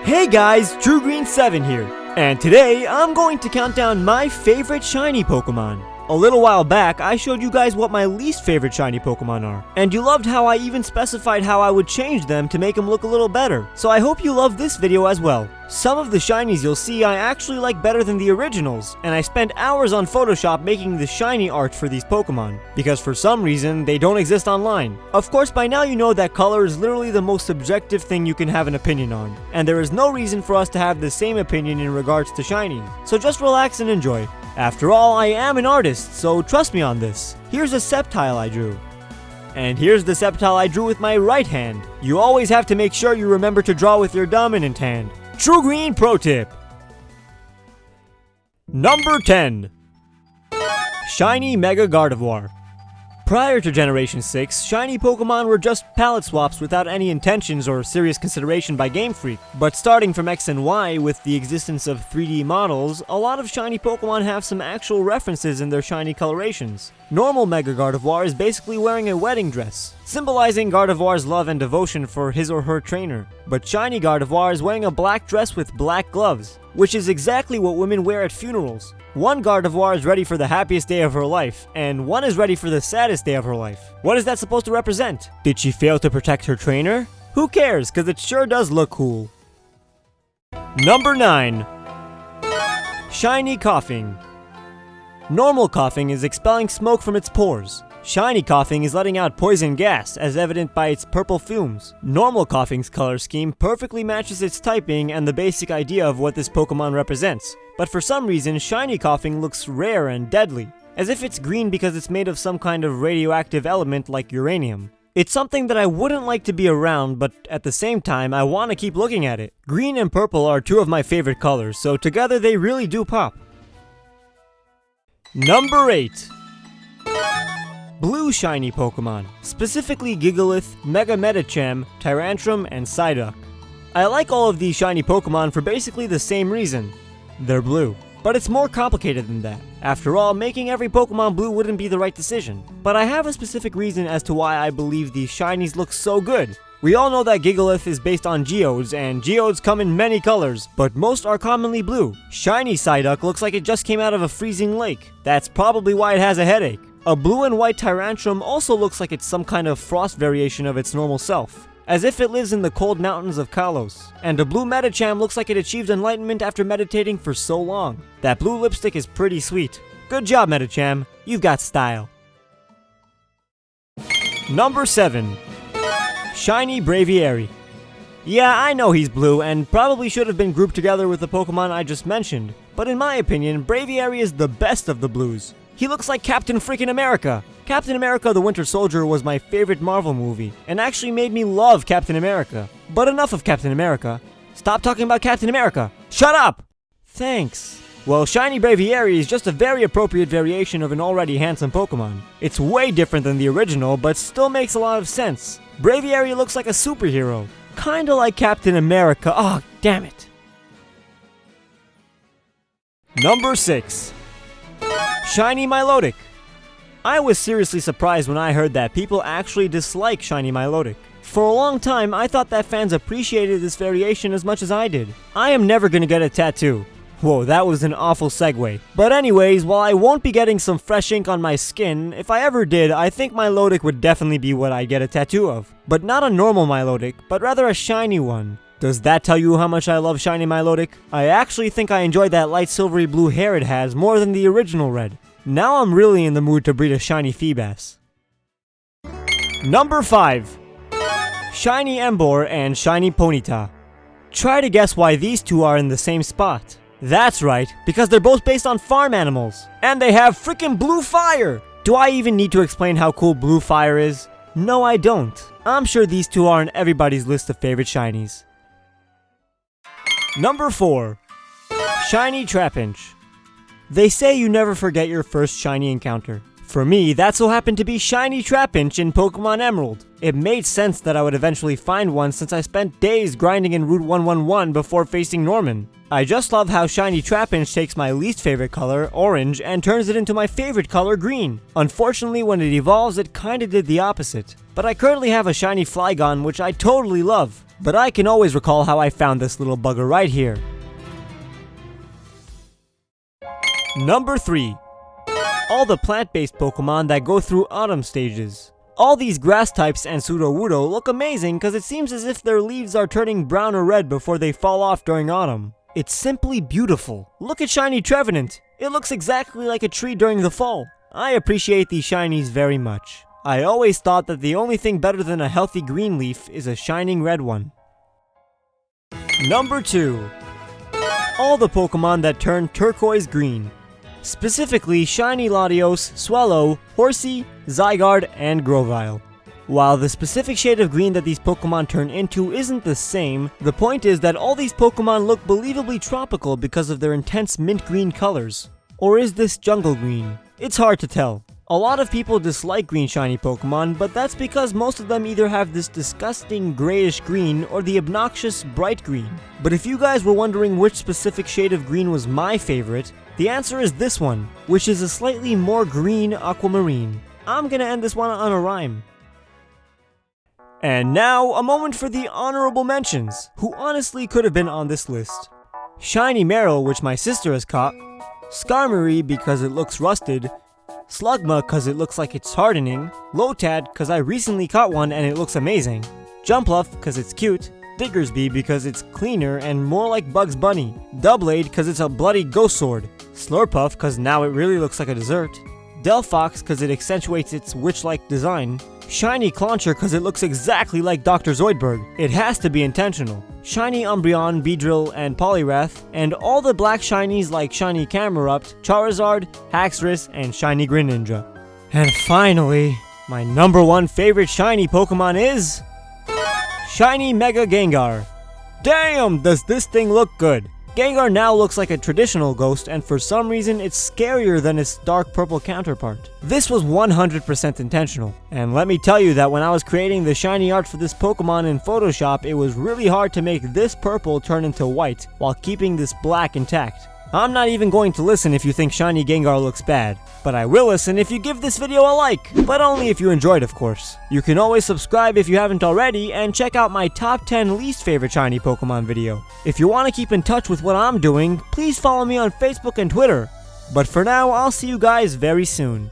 Hey guys, TrueGreen7 here, and today I'm going to count down my favorite shiny Pokemon. A little while back, I showed you guys what my least favorite shiny Pokemon are, and you loved how I even specified how I would change them to make them look a little better, so I hope you love this video as well. Some of the shinies you'll see I actually like better than the originals, and I spent hours on Photoshop making the shiny art for these Pokemon, because for some reason, they don't exist online. Of course, by now you know that color is literally the most subjective thing you can have an opinion on, and there is no reason for us to have the same opinion in regards to shinies, so just relax and enjoy. After all, I am an artist, so trust me on this. Here's a Sceptile I drew. And here's the Sceptile I drew with my right hand. You always have to make sure you remember to draw with your dominant hand. True Green Pro Tip. Number 10. Shiny Mega Gardevoir. Prior to Generation 6, shiny Pokemon were just palette swaps without any intentions or serious consideration by Game Freak. But starting from X and Y with the existence of 3D models, a lot of shiny Pokemon have some actual references in their shiny colorations. Normal Mega Gardevoir is basically wearing a wedding dress, symbolizing Gardevoir's love and devotion for his or her trainer. But shiny Gardevoir is wearing a black dress with black gloves, which is exactly what women wear at funerals. One Gardevoir is ready for the happiest day of her life, and one is ready for the saddest day of her life. What is that supposed to represent? Did she fail to protect her trainer? Who cares, cause it sure does look cool. Number 9. Shiny Coughing. Normal Coughing is expelling smoke from its pores. Shiny Coughing is letting out poison gas, as evident by its purple fumes. Normal Coughing's color scheme perfectly matches its typing and the basic idea of what this Pokemon represents. But for some reason, Shiny Coughing looks rare and deadly, as if it's green because it's made of some kind of radioactive element like uranium. It's something that I wouldn't like to be around, but at the same time, I want to keep looking at it. Green and purple are two of my favorite colors, so together they really do pop. Number 8. Blue shiny Pokemon, specifically Gigalith, Mega Medicham, Tyrantrum, and Psyduck. I like all of these shiny Pokemon for basically the same reason. They're blue. But it's more complicated than that. After all, making every Pokemon blue wouldn't be the right decision. But I have a specific reason as to why I believe these shinies look so good. We all know that Gigalith is based on Geodes, and Geodes come in many colors, but most are commonly blue. Shiny Psyduck looks like it just came out of a freezing lake. That's probably why it has a headache. A blue and white Tyrantrum also looks like it's some kind of frost variation of its normal self, as if it lives in the cold mountains of Kalos. And a blue Medicham looks like it achieved enlightenment after meditating for so long. That blue lipstick is pretty sweet. Good job, Medicham. You've got style. Number 7. Shiny Braviary. Yeah, I know he's blue and probably should have been grouped together with the Pokemon I just mentioned, but in my opinion, Braviary is the best of the blues. He looks like Captain freaking America. Captain America the Winter Soldier was my favorite Marvel movie, and actually made me love Captain America. But enough of Captain America. Stop talking about Captain America. Shut up! Thanks. Well, Shiny Braviary is just a very appropriate variation of an already handsome Pokemon. It's way different than the original, but still makes a lot of sense. Braviary looks like a superhero. Kinda like Captain America. Oh, damn it. Number 6. Shiny Milotic. I was seriously surprised when I heard that people actually dislike Shiny Milotic. For a long time, I thought that fans appreciated this variation as much as I did. I am never gonna get a tattoo. Whoa, that was an awful segue. But anyways, while I won't be getting some fresh ink on my skin, if I ever did, I think Milotic would definitely be what I'd get a tattoo of. But not a normal Milotic, but rather a shiny one. Does that tell you how much I love Shiny Milotic? I actually think I enjoy that light silvery blue hair it has more than the original red. Now I'm really in the mood to breed a shiny Feebas. Number 5. Shiny Emboar and Shiny Ponyta. Try to guess why these two are in the same spot. That's right, because they're both based on farm animals. And they have freaking blue fire! Do I even need to explain how cool blue fire is? No, I don't. I'm sure these two are on everybody's list of favorite shinies. Number 4. Shiny Trapinch. They say you never forget your first shiny encounter. For me, that so happened to be Shiny Trapinch in Pokemon Emerald. It made sense that I would eventually find one since I spent days grinding in Route 111 before facing Norman. I just love how Shiny Trapinch takes my least favorite color, orange, and turns it into my favorite color, green. Unfortunately, when it evolves, it kinda did the opposite. But I currently have a shiny Flygon which I totally love. But I can always recall how I found this little bugger right here. Number 3. All the plant-based Pokemon that go through autumn stages. All these grass types and Sudowoodo look amazing because it seems as if their leaves are turning brown or red before they fall off during autumn. It's simply beautiful. Look at shiny Trevenant. It looks exactly like a tree during the fall. I appreciate these shinies very much. I always thought that the only thing better than a healthy green leaf is a shining red one. Number 2. All the Pokemon that turn turquoise green. Specifically shiny Latios, Swellow, Horsey, Zygarde, and Grovyle. While the specific shade of green that these Pokemon turn into isn't the same, the point is that all these Pokemon look believably tropical because of their intense mint green colors. Or is this jungle green? It's hard to tell. A lot of people dislike green shiny Pokemon, but that's because most of them either have this disgusting grayish green or the obnoxious bright green. But if you guys were wondering which specific shade of green was my favorite, the answer is this one, which is a slightly more green aquamarine. I'm gonna end this one on a rhyme. And now, a moment for the honorable mentions, who honestly could have been on this list. Shiny Meryl, which my sister has caught, Skarmory because it looks rusted, Slugma cause it looks like it's hardening, Lotad cause I recently caught one and it looks amazing, Jumpluff cause it's cute, Diggersby because it's cleaner and more like Bugs Bunny, Doublade cause it's a bloody ghost sword, Slurpuff cause now it really looks like a dessert, Delphox cause it accentuates its witch-like design, Shiny Clauncher cause it looks exactly like Dr. Zoidberg. It has to be intentional. Shiny Umbreon, Beedrill, and Poliwrath, and all the black shinies like Shiny Camerupt, Charizard, Haxorus, and Shiny Greninja. And finally, my number 1 favorite shiny Pokemon is... Shiny Mega Gengar. Damn, does this thing look good! Gengar now looks like a traditional ghost, and for some reason it's scarier than its dark purple counterpart. This was 100% intentional, and let me tell you that when I was creating the shiny art for this Pokemon in Photoshop, it was really hard to make this purple turn into white, while keeping this black intact. I'm not even going to listen if you think shiny Gengar looks bad, but I will listen if you give this video a like, but only if you enjoyed, of course. You can always subscribe if you haven't already, and check out my top 10 least favorite shiny Pokemon video. If you want to keep in touch with what I'm doing, please follow me on Facebook and Twitter. But for now, I'll see you guys very soon.